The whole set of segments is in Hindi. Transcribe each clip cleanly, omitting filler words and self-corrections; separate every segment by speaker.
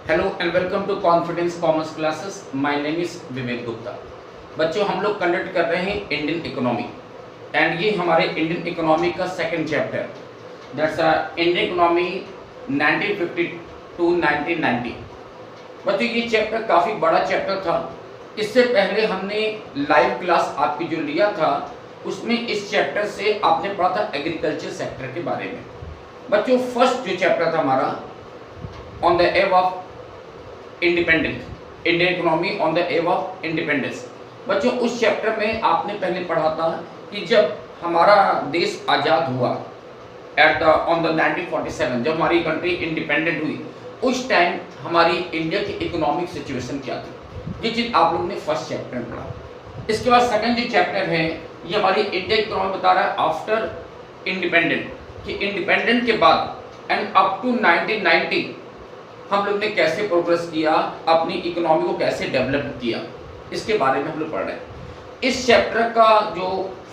Speaker 1: Hello and welcome to confidence commerce classes. My name is Vivek Gupta. बच्चों, हम लोग कंडक्ट कर रहे हैं इंडियन इकोनॉमी एंड ये हमारे इंडियन इकोनॉमी का second chapter, that's Indian economy 1950 to 1990। बच्चों, ये चैप्टर काफ़ी बड़ा चैप्टर था। इससे पहले हमने लाइव क्लास आपकी जो लिया था उसमें इस चैप्टर से आपने पढ़ा था एग्रीकल्चर सेक्टर के बारे में। बच्चों, फर्स्ट जो चैप्टर था हमारा on the above of independence, Indian economy on the above of independence. बच्चों, उस चैप्टर में आपने पहले पढ़ा था कि जब हमारा देश आज़ाद हुआ एट द ऑन द 1947, जब हमारी कंट्री इंडिपेंडेंट हुई, उस टाइम हमारी इंडिया की इकोनॉमिक सिचुएशन क्या थी, ये चीज़ आप लोगों ने फर्स्ट चैप्टर में पढ़ा। इसके बाद सेकंड जो चैप्टर है ये हमारी इंडिया इकोनॉमी बता रहा है आफ्टर इंडिपेंडेंट, कि इंडिपेंडेंट के बाद एंड अप टू 1990 हम लोग ने कैसे प्रोग्रेस किया, अपनी इकोनॉमी को कैसे डेवलप किया, इसके बारे में हम लोग पढ़ रहे हैं। इस चैप्टर का जो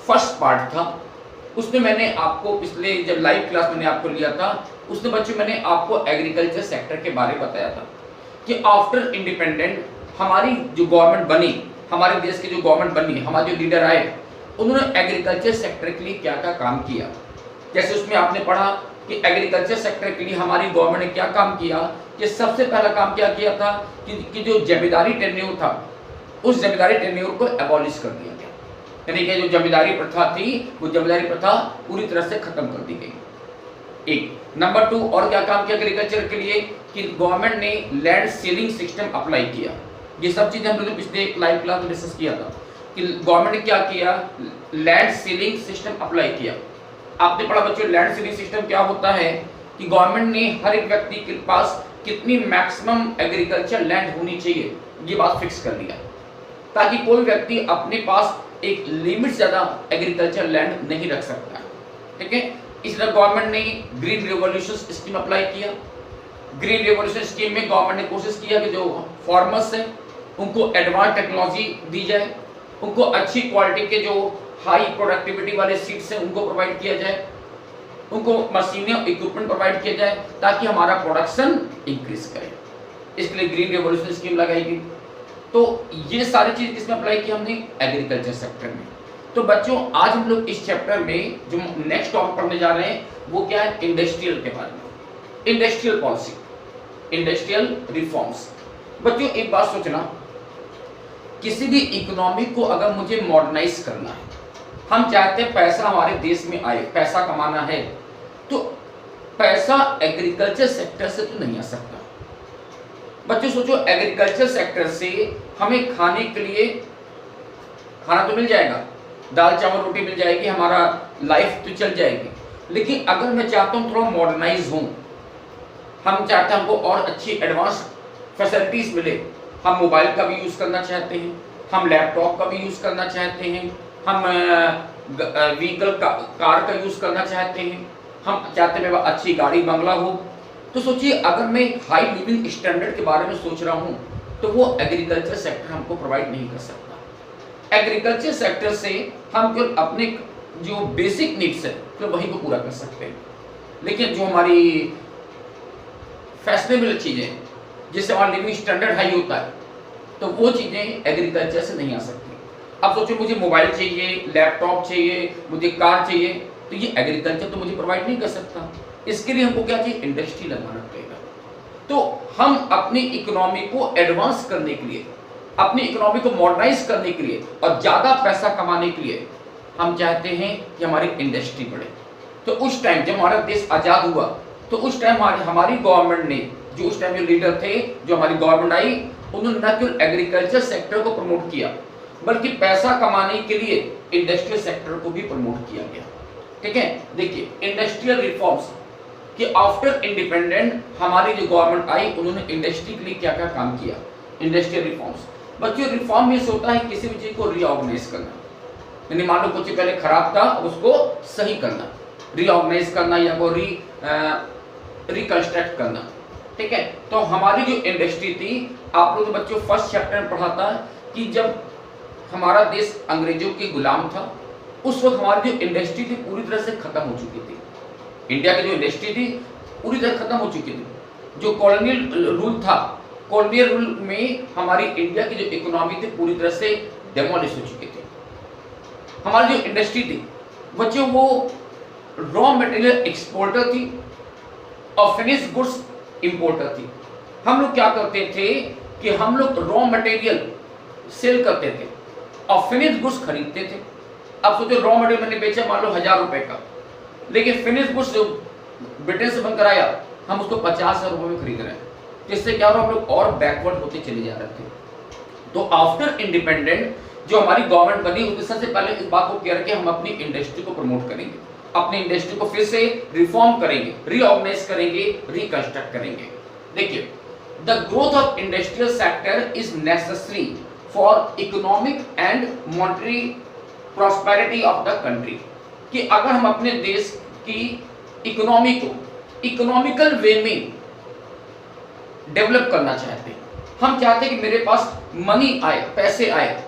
Speaker 1: फर्स्ट पार्ट था उसमें मैंने आपको पिछले जब लाइव क्लास मैंने आपको लिया था उसमें बच्चों मैंने आपको एग्रीकल्चर सेक्टर के बारे में बताया था कि आफ्टर इंडिपेंडेंट हमारी जो गवर्नमेंट बनी, हमारे देश की जो गवर्नमेंट बनी, हमारे जो लीडर आए, उन्होंने एग्रीकल्चर सेक्टर के लिए क्या क्या काम किया। जैसे उसमें आपने पढ़ा कि एग्रीकल्चर सेक्टर के लिए हमारी गवर्नमेंट ने क्या काम किया, कि सबसे पहला काम क्या किया था कि जो जमींदारी टेन्योर था उस जमींदारी टेन्योर को एबॉलिश कर दिया गया, यानी कि जो जमींदारी प्रथा थी वो जमींदारी प्रथा पूरी तरह से खत्म कर दी गई। एक नंबर 2 और क्या काम किया एग्रीकल्चर के लिए कि गवर्नमेंट ने लैंड सीलिंग सिस्टम अप्लाई किया। ये सब चीज़ें हम लोगों ने पिछले एक लाइव क्लास में डिस्कस किया था कि गवर्नमेंट ने क्या किया, लैंड सीलिंग सिस्टम अप्लाई किया। आपने पढ़ा बच्चों लैंड सीलिंग सिस्टम क्या होता है कि गवर्नमेंट ने हर एक व्यक्ति के पास कितनी मैक्सिमम एग्रीकल्चर लैंड होनी चाहिए ये बात फिक्स कर दिया, ताकि कोई व्यक्ति अपने पास एक लिमिट ज़्यादा एग्रीकल्चर लैंड नहीं रख सकता। ठीक है, इसलिए गवर्नमेंट ने ग्रीन रेवोल्यूशन स्कीम अप्लाई किया। ग्रीन रेवोल्यूशन स्कीम में गवर्नमेंट ने कोशिश किया कि जो फार्मर्स हैं उनको एडवांस टेक्नोलॉजी दी जाए, उनको अच्छी क्वालिटी के जो हाई प्रोडक्टिविटी वाले सीड्स हैं उनको प्रोवाइड किया जाए, उनको मशीनें इक्विपमेंट प्रोवाइड किया जाए ताकि हमारा प्रोडक्शन इंक्रीज करे। इसके लिए ग्रीन रेवोल्यूशन स्कीम लगाई गई। तो ये सारी चीज़ किसमें अप्लाई की हमने, एग्रीकल्चर सेक्टर में। तो बच्चों, आज हम लोग इस चैप्टर में जो नेक्स्ट टॉपिक पढ़ने जा रहे हैं वो क्या है, इंडस्ट्रियल के बारे में, इंडस्ट्रियल पॉलिसी, इंडस्ट्रियल रिफॉर्म्स। बच्चों, एक बात सोचना, किसी भी इकोनॉमी को अगर मुझे मॉडर्नाइज करना है, हम चाहते हैं पैसा हमारे देश में आए, पैसा कमाना है, तो पैसा एग्रीकल्चर सेक्टर से तो नहीं आ सकता। बच्चों सोचो, एग्रीकल्चर सेक्टर से हमें खाने के लिए खाना तो मिल जाएगा, दाल चावल रोटी मिल जाएगी, हमारा लाइफ तो चल जाएगी। लेकिन अगर मैं चाहता हूँ थोड़ा मॉडर्नाइज हूँ, हम चाहते हैं हमको और अच्छी एडवांस फैसिलिटीज मिले, हम मोबाइल का भी यूज़ करना चाहते हैं, हम लैपटॉप का भी यूज़ करना चाहते हैं, हम व्हीकल कार का यूज़ करना चाहते हैं, हम चाहते हैं अच्छी गाड़ी बंगला हो। तो सोचिए, अगर मैं हाई लिविंग स्टैंडर्ड के बारे में सोच रहा हूँ तो वो एग्रीकल्चर सेक्टर हमको प्रोवाइड नहीं कर सकता। एग्रीकल्चर सेक्टर से हम केवल अपने जो बेसिक नीड्स है तो वही को पूरा कर सकते हैं, लेकिन जो हमारी फैशनेबल चीज़ें जिससे हमारा लिविंग स्टैंडर्ड हाई होता है तो वो चीज़ें एग्रीकल्चर से नहीं आ सकती। अब सोचो, मुझे मोबाइल चाहिए, लैपटॉप चाहिए, मुझे कार चाहिए, तो ये एग्रीकल्चर तो मुझे प्रोवाइड नहीं कर सकता। इसके लिए हमको क्या चाहिए, इंडस्ट्री लगाना पड़ेगा। तो हम अपनी इकोनॉमी को एडवांस करने के लिए, अपनी इकोनॉमी को मॉडर्नाइज करने के लिए और ज़्यादा पैसा कमाने के लिए हम चाहते हैं कि हमारी इंडस्ट्री बढ़े। तो उस टाइम जब हमारा देश आज़ाद हुआ तो उस टाइम हमारी गवर्नमेंट ने, जो उस टाइम जो लीडर थे, जो हमारी गवर्नमेंट आई, उन्होंने न केवल एग्रीकल्चर सेक्टर को प्रमोट किया बल्कि पैसा कमाने के लिए इंडस्ट्रियल सेक्टर को भी प्रमोट किया गया। ठीक है, देखिए इंडस्ट्रियल रिफॉर्म्स कि आफ्टर इंडिपेंडेंट हमारी जो गवर्नमेंट आई उन्होंने इंडस्ट्री के लिए क्या क्या काम किया, इंडस्ट्रियल रिफॉर्म्स। बच्चों, रिफॉर्म ये होता है किसी भी चीज़ को रीऑर्गेनाइज करना, यानी मान लो कुछ पहले खराब था उसको सही करना, रीऑर्गेनाइज करना या वो रिकंस्ट्रक्ट करना। ठीक है, तो हमारी जो इंडस्ट्री थी, आप लोग बच्चों फर्स्ट चैप्टर में पढ़ा था कि जब हमारा देश अंग्रेजों के गुलाम था उस वक्त हमारी जो इंडस्ट्री थी पूरी तरह से खत्म हो चुकी थी। इंडिया की जो इंडस्ट्री थी पूरी तरह खत्म हो चुकी थी। जो कॉलोनियल रूल था कॉलोनियल रूल में हमारी इंडिया की जो इकोनॉमी थी पूरी तरह से डेमोलिश हो चुकी थी। हमारी जो इंडस्ट्री थी बच्चों वो रॉ मटेरियल एक्सपोर्टर थी और फिनिश गुड्स इंपोर्टर थी। हम लोग क्या करते थे कि हम लोग रॉ मटेरियल सेल करते थे और फिनिश गुड्स खरीदते थे। अब सोचो रॉ मटेरियल मैंने बेचा मान लो 1000 रुपए का, लेकिन फिनिश गुड्स जो ब्रिटेन से बनकर आया हम उसको 50,000 रुपए में खरीद रहे हैं। जिससे क्या हो, हम लोग और बैकवर्ड होते चले जा रहे थे। तो आफ्टर इंडिपेंडेंट जो हमारी गवर्नमेंट बनी उसने सबसे पहले इस बात को किया कि हम अपनी इंडस्ट्री को प्रमोट करेंगे, अपनी इंडस्ट्री को फिर से रिफॉर्म करेंगे, रीऑर्गेनाइज करेंगे, रिकंस्ट्रक्ट करेंगे। देखिए, the growth of industrial sector is necessary for economic and monetary prosperity of the country. कि अगर हम अपने देश की इकोनॉमी को इकोनॉमिकल वे में डेवलप करना चाहते हैं, हम चाहते हैं कि मेरे पास मनी आए, पैसे आए,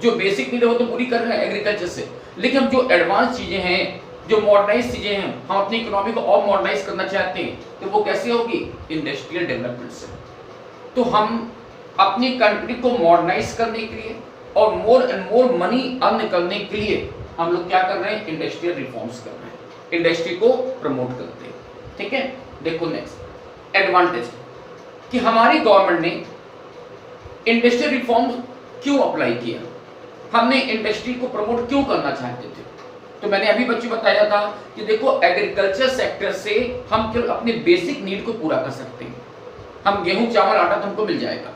Speaker 1: जो बेसिक नीड है वो तो पूरी कर रहे हैं एग्रीकल्चर से, लेकिन हम जो एडवांस चीजें हैं, जो मॉडर्नाइज चीजें हैं, हम अपनी इकोनॉमी को और मॉडर्नाइज करना चाहते हैं, तो वो कैसे होगी? इंडस्ट्रियल डेवलपमेंट से। तो हम अपनी कंट्री को मॉडर्नाइज करने के लिए और more and more money earn करने के लिए हम लोग क्या कर रहे हैं? इंडस्ट्रियल रिफॉर्म्स कर रहे हैं, इंडस्ट्री को प्रमोट करते हैं। ठीक है, देखो नेक्स्ट एडवांटेज कि हमारी गवर्नमेंट ने इंडस्ट्रियल रिफॉर्म क्यों अप्लाई किया, हमने इंडस्ट्री को प्रमोट क्यों करना चाहते थे। तो मैंने अभी बच्चों बताया था कि देखो एग्रीकल्चर सेक्टर से हम केवल अपने बेसिक नीड को पूरा कर सकते हैं। हम गेहूं चावल आटा तो हमको मिल जाएगा,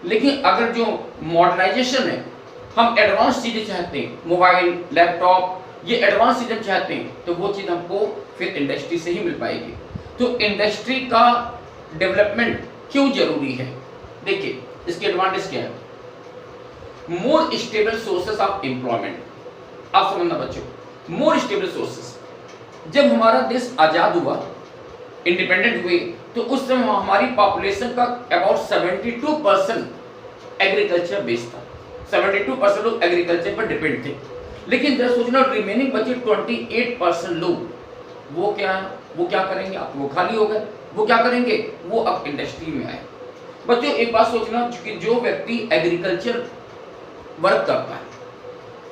Speaker 1: लेकिन अगर जो मॉडर्नाइजेशन है, हम एडवांस चीजें चाहते हैं, मोबाइल लैपटॉप ये एडवांस चीजें चाहते हैं, तो वो चीज हमको फिर इंडस्ट्री से ही मिल पाएगी। तो इंडस्ट्री का डेवलपमेंट क्यों जरूरी है? देखिए इसके एडवांटेज क्या है। More stable sources of employment. आप समझना बच्चों, मोर स्टेबल सोर्सेस। जब हमारा देश आजाद हुआ, इंडिपेंडेंट हुए, तो उस समय हमारी पॉपुलेशन का अबाउट 72% एग्रीकल्चर बेस्ड था। 72% लोग एग्रीकल्चर पर डिपेंड थे। लेकिन जब सोचना रिमेनिंग बचे 28% लोग, वो क्या करेंगे? अब वो खाली हो गए, वो क्या करेंगे? वो अब इंडस्ट्री में आए। बच्चों एक बात सोचना कि जो व्यक्ति एग्रीकल्चर वर्क करता है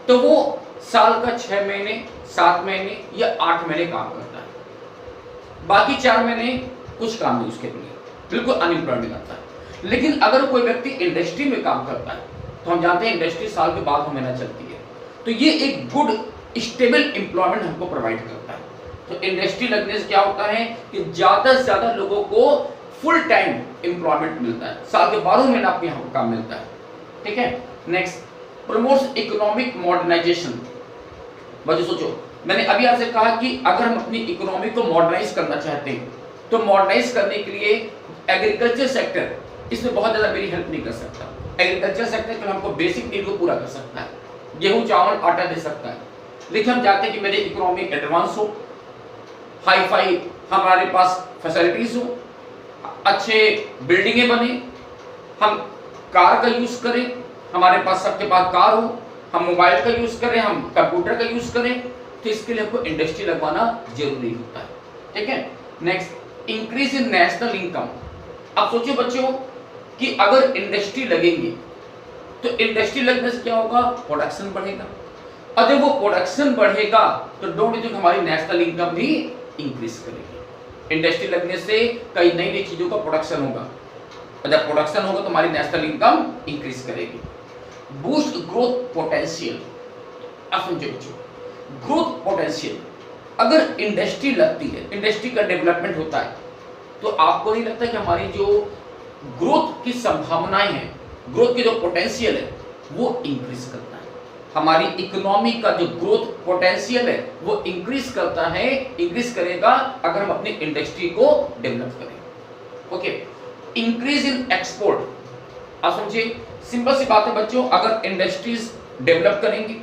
Speaker 1: तो वो साल का 6 महीने 7 महीने या 8 महीने काम करता है, बाकी 4 महीने कुछ काम नहीं उसके लिए, बिल्कुल अनएम्प्लॉयड रहता है। लेकिन अगर कोई व्यक्ति इंडस्ट्री में काम करता है तो हम जानते हैं इंडस्ट्री साल के बाद महीना चलती है, तो ये एक गुड स्टेबल एम्प्लॉयमेंट हमको प्रोवाइड करता है। तो इंडस्ट्री लगने से क्या होता है कि ज्यादा से ज्यादा लोगों को फुल टाइम एम्प्लॉयमेंट मिलता है, साल के 12 महीना आपको यहाँ काम मिलता है। ठीक है, नेक्स्ट प्रमोट्स इकोनॉमिक मॉडर्नाइजेशन। बच्चों सोचो, मैंने अभी आपसे कहा कि अगर हम अपनी इकोनॉमी को मॉडर्नाइज करना चाहते हैं तो मॉडर्नाइज करने के लिए एग्रीकल्चर सेक्टर इसमें बहुत ज्यादा मेरी हेल्प नहीं कर सकता। एग्रीकल्चर सेक्टर केवल हमको बेसिक नीड को पूरा कर सकता है, गेहूं चावल आटा दे सकता है, लेकिन हम चाहते हैं कि मेरी इकोनॉमी एडवांस हो, हाई फाई हमारे पास फैसिलिटीज हो, अच्छे बिल्डिंगें बने, हम कार का यूज करें, हमारे पास सबके पास कार हो, हम मोबाइल का यूज करें, हम कंप्यूटर का यूज करें, तो इसके लिए हमको इंडस्ट्री लगवाना जरूरी होता है। ठीक है, next increase in national income. अब सोचिए बच्चों कि अगर इंडस्ट्री लगेगी तो इंडस्ट्री लगने से क्या होगा? प्रोडक्शन बढ़ेगा, और जब वो प्रोडक्शन बढ़ेगा तो डोंट यू थिंक हमारी नेशनल इनकम भी इंक्रीज करेगी। इंडस्ट्री लगने से कई नई नई चीजों का प्रोडक्शन होगा, और जब प्रोडक्शन होगा तो हमारी नेशनल इनकम इंक्रीज करेगी। Boost growth potential. अब समझो बच्चों, ग्रोथ पोटेंशियल, अगर इंडस्ट्री लगती है, इंडस्ट्री का डेवलपमेंट होता है, तो आपको नहीं लगता कि हमारी जो ग्रोथ की संभावनाएं हैं, ग्रोथ की जो पोटेंशियल है वो इंक्रीज करता है। हमारी इकोनॉमी का जो ग्रोथ पोटेंशियल है वो इंक्रीज करता है, इंक्रीज करेगा अगर हम अपनी इंडस्ट्री को डेवलप करें। Okay, increase in export. आप समझिए, सिंपल सी बात है बच्चों, अगर इंडस्ट्रीज डेवलप करेंगी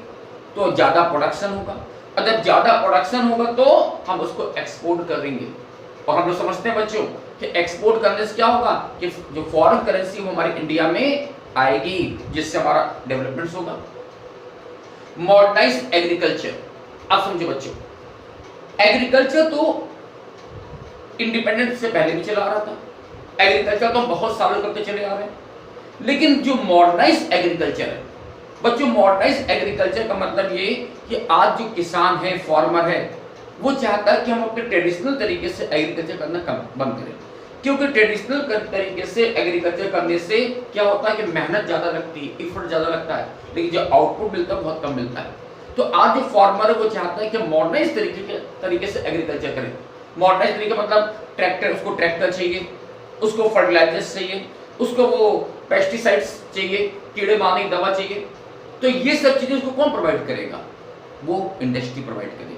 Speaker 1: तो ज्यादा प्रोडक्शन होगा, और जब ज्यादा प्रोडक्शन होगा तो हम उसको एक्सपोर्ट करेंगे। और हम लोग समझते हैं बच्चों कि एक्सपोर्ट करने से क्या होगा कि जो फॉरेन करेंसी वो हमारी इंडिया में आएगी, जिससे हमारा डेवलपमेंट होगा। Modernise agriculture. आप समझो बच्चों, एग्रीकल्चर तो इंडिपेंडेंस से पहले भी चला आ रहा था, एग्रीकल्चर तो हम बहुत सालों करते चले आ रहे हैं, लेकिन जो मॉडर्नाइज एग्रीकल्चर है बच्चों, मॉडर्नाइज एग्रीकल्चर का मतलब ये कि आज जो किसान है, फॉर्मर है, वो चाहता है कि हम अपने ट्रेडिशनल तरीके से एग्रीकल्चर करना बंद करें। क्योंकि ट्रेडिशनल तरीके से एग्रीकल्चर करने से क्या होता है कि मेहनत ज़्यादा लगती है, इफर्ट ज़्यादा लगता है, लेकिन जो आउटपुट मिलता है बहुत कम मिलता है। तो आज जो फार्मर है वो चाहता है कि मॉडर्नाइज तरीके से एग्रीकल्चर करें। मॉडर्नाइज तरीका मतलब ट्रैक्टर, उसको ट्रैक्टर चाहिए, उसको फर्टिलाइजर्स चाहिए, उसको वो पेस्टिसाइड्स चाहिए, कीड़े मारने की दवा चाहिए। तो ये सब चीज़ें उसको कौन प्रोवाइड करेगा? वो इंडस्ट्री प्रोवाइड करेगी।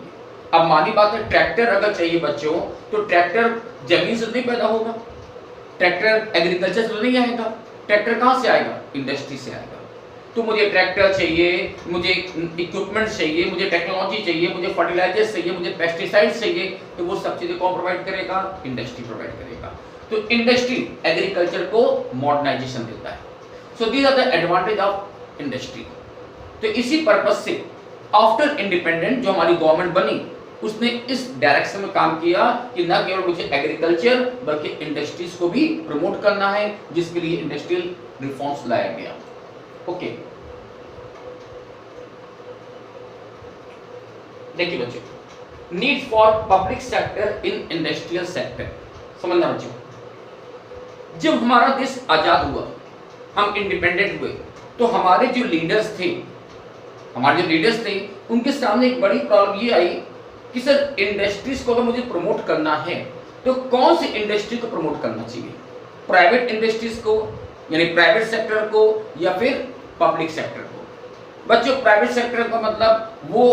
Speaker 1: अब मानी बात है, ट्रैक्टर अगर चाहिए बच्चों, तो ट्रैक्टर जमीन से नहीं पैदा होगा, ट्रैक्टर एग्रीकल्चर से नहीं आएगा। ट्रैक्टर कहाँ से आएगा? इंडस्ट्री से आएगा। तो मुझे ट्रैक्टर चाहिए, मुझे इक्विपमेंट चाहिए, मुझे टेक्नोलॉजी चाहिए, मुझे फर्टिलाइजर्स चाहिए, मुझे पेस्टिसाइड्स चाहिए, तो वो सब चीज़ें कौन प्रोवाइड करेगा? इंडस्ट्री प्रोवाइड करेगा। तो इंडस्ट्री एग्रीकल्चर को मॉडर्नाइजेशन देता है। So these are the advantage of industry. तो इसी पर्पज से आफ्टर इंडिपेंडेंट जो हमारी गवर्नमेंट बनी, उसने इस डायरेक्शन में काम किया कि न केवल मुझे एग्रीकल्चर बल्कि इंडस्ट्रीज को भी प्रमोट करना है, जिसके लिए इंडस्ट्रियल रिफॉर्म्स लाया गया। ओके, देखिए बच्चों, need for public sector in industrial sector. समझना बच्चों, जब हमारा देश आजाद हुआ, हम इंडिपेंडेंट हुए, तो हमारे जो लीडर्स थे, उनके सामने एक बड़ी प्रॉब्लम ये आई कि सर इंडस्ट्रीज को अगर मुझे प्रमोट करना है तो कौन सी इंडस्ट्री को प्रमोट करना चाहिए? प्राइवेट इंडस्ट्रीज को, यानी प्राइवेट सेक्टर को, या फिर पब्लिक सेक्टर को? बच्चों, प्राइवेट सेक्टर का मतलब वो